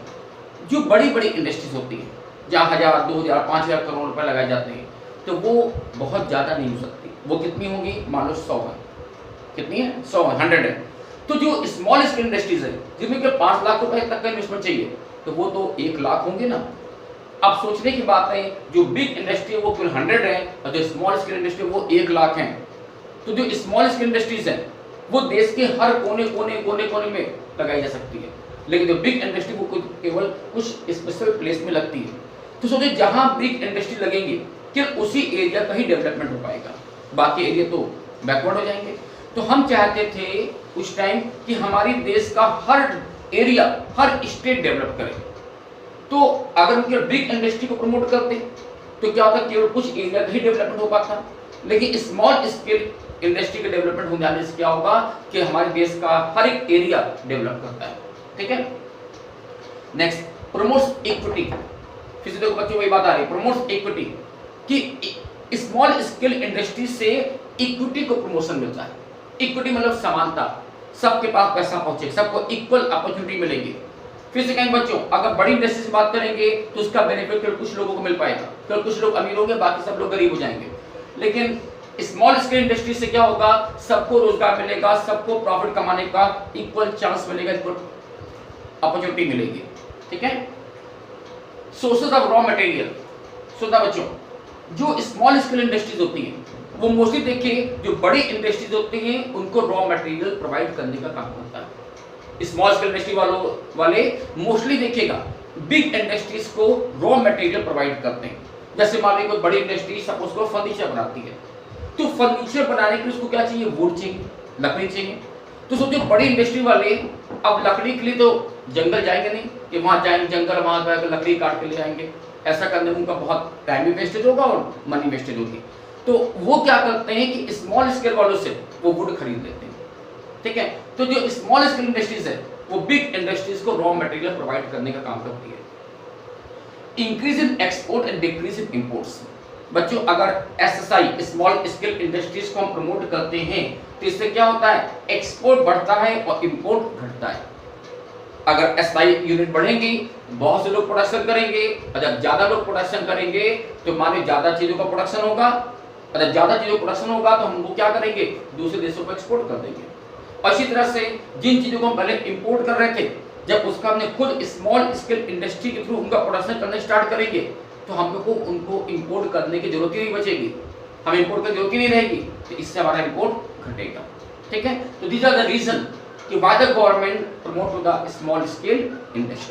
Speaker 1: जो बड़ी बड़ी इंडस्ट्रीज होती हैं जहाँ 1000, 2000, 5000 करोड़ रुपए लगाए जाते हैं, तो वो बहुत ज़्यादा नहीं हो सकती। वो कितनी होगी? मान लो 100 है। कितनी है? 100 है, 100 है। तो जो स्मॉल स्केल इंडस्ट्रीज है जिनमें के 5 लाख रुपए तक का इन्वेस्टमेंट चाहिए, तो वो तो 1 लाख होंगे ना। अब सोचने की बात है, जो बिग इंडस्ट्री है वो कुल 100 है और जो स्मॉल स्केल इंडस्ट्री है वो 1 लाख है। तो जो स्मॉल स्केल इंडस्ट्रीज है वो देश के हर कोने में लगाई जा सकती है, लेकिन जो बिग इंडस्ट्री वो केवल कुछ स्पेसिफिक प्लेस में लगती है। तो सोचिए जहां बिग इंडस्ट्री लगेंगे केवल उसी एरिया का ही डेवलपमेंट हो पाएगा, बाकी एरिया तो बैकवर्ड हो जाएंगे। तो हम चाहते थे उस टाइम कि हमारी देश का हर एरिया, हर स्टेट डेवलप करे। तो अगर हम केवल बिग इंडस्ट्री को प्रमोट करते तो क्या होता, केवल कुछ एरिया का ही डेवलपमेंट हो पाता। लेकिन स्मॉल स्केल इंडस्ट्री के डेवलपमेंट हो जाने से क्या होगा कि हमारे देश का हर एक एरिया डेवलप करता है। ठीक है। Next, promotes equity. फिर से देखो बच्चों वही बात आ रही है, प्रमोट्स इक्विटी, कि स्मॉल स्केल इंडस्ट्री से इक्विटी को प्रमोशन मिलता है। इक्विटी मतलब समानता, सबके पास पैसा पहुंचे, सबको इक्वल अपॉर्चुनिटी मिलेगी। फिर से कहेंगे बच्चों, अगर बड़ी इंडस्ट्री से बात करेंगे तो उसका बेनिफिट केवल कुछ लोगों को मिल पाएगा, केवल कुछ लोग अमीर होंगे, बाकी सब लोग गरीब हो जाएंगे। लेकिन स्मॉल स्केल इंडस्ट्री से क्या होगा, सबको रोजगार मिलेगा, सबको प्रॉफिट कमाने का इक्वल चांस मिलेगा, इक्वल अपॉर्चुनिटी मिलेगी। ठीक है। Sources of raw material. सुना बच्चों, जो स्मॉल स्केल इंडस्ट्रीज होती हैं वो मोस्टली देखिए, जो बड़ी इंडस्ट्रीज होती हैं उनको रॉ मटेरियल प्रोवाइड करने का काम करता है। स्मॉल स्केल इंडस्ट्री वाले मोस्टली देखिएगा बिग इंडस्ट्रीज को रॉ मटेरियल प्रोवाइड करते हैं। जैसे मान लीजिए कोई बड़ी इंडस्ट्री सपोज को फर्नीचर बनाती है, तो फर्नीचर बनाने के लिए उसको क्या चाहिए? वुड चाहिए, लकड़ी चाहिए। तो सोचो बड़ी इंडस्ट्री वाले अब लकड़ी के लिए तो जंगल जाएंगे नहीं कि वहां जाएंगे जंगल, वहां जाकर लकड़ी काट के ले आएंगे। ऐसा करने में उनका बहुत टाइम भी वेस्टेज होगा और मनी वेस्टेज होगी। तो वो क्या करते हैं कि स्मॉल स्केल वालों से वो वुड खरीद लेते हैं। ठीक है। तो जो स्मॉल स्केल इंडस्ट्रीज है वो बिग इंडस्ट्रीज को रॉ मटेरियल प्रोवाइड करने का काम करती है। Increase in export and decrease in imports. बच्चों अगर एसएसआई स्मॉल स्केल इंडस्ट्रीज को हम प्रमोट करते हैं तो इससे क्या होता है? एक्सपोर्ट बढ़ता है और इंपोर्ट घटता है। अगर एसआई यूनिट बढ़ेंगी, बहुत से लोग प्रोडक्शन करेंगे, और जब ज्यादा लोग प्रोडक्शन करेंगे तो माने ज्यादा चीजों का प्रोडक्शन होगा, अगर ज्यादा चीजों का प्रोडक्शन होगा तो हम वो क्या करेंगे? दूसरे देशों को एक्सपोर्ट कर देंगे। और इसी तरह से जिन चीजों को हम पहले इंपोर्ट कर रहे थे, जब उसका हमने खुद स्मॉल स्केल इंडस्ट्री के थ्रू उनका प्रोडक्शन करना स्टार्ट करेंगे तो हमको उनको इंपोर्ट करने की जरूरत ही नहीं बचेगी, हम इंपोर्ट करने की जरूरत ही नहीं रहेगी, तो इससे हमारा इंपोर्ट घटेगा। ठीक है। तो दीज आर द रीजन कि why the government promote to the small scale industry.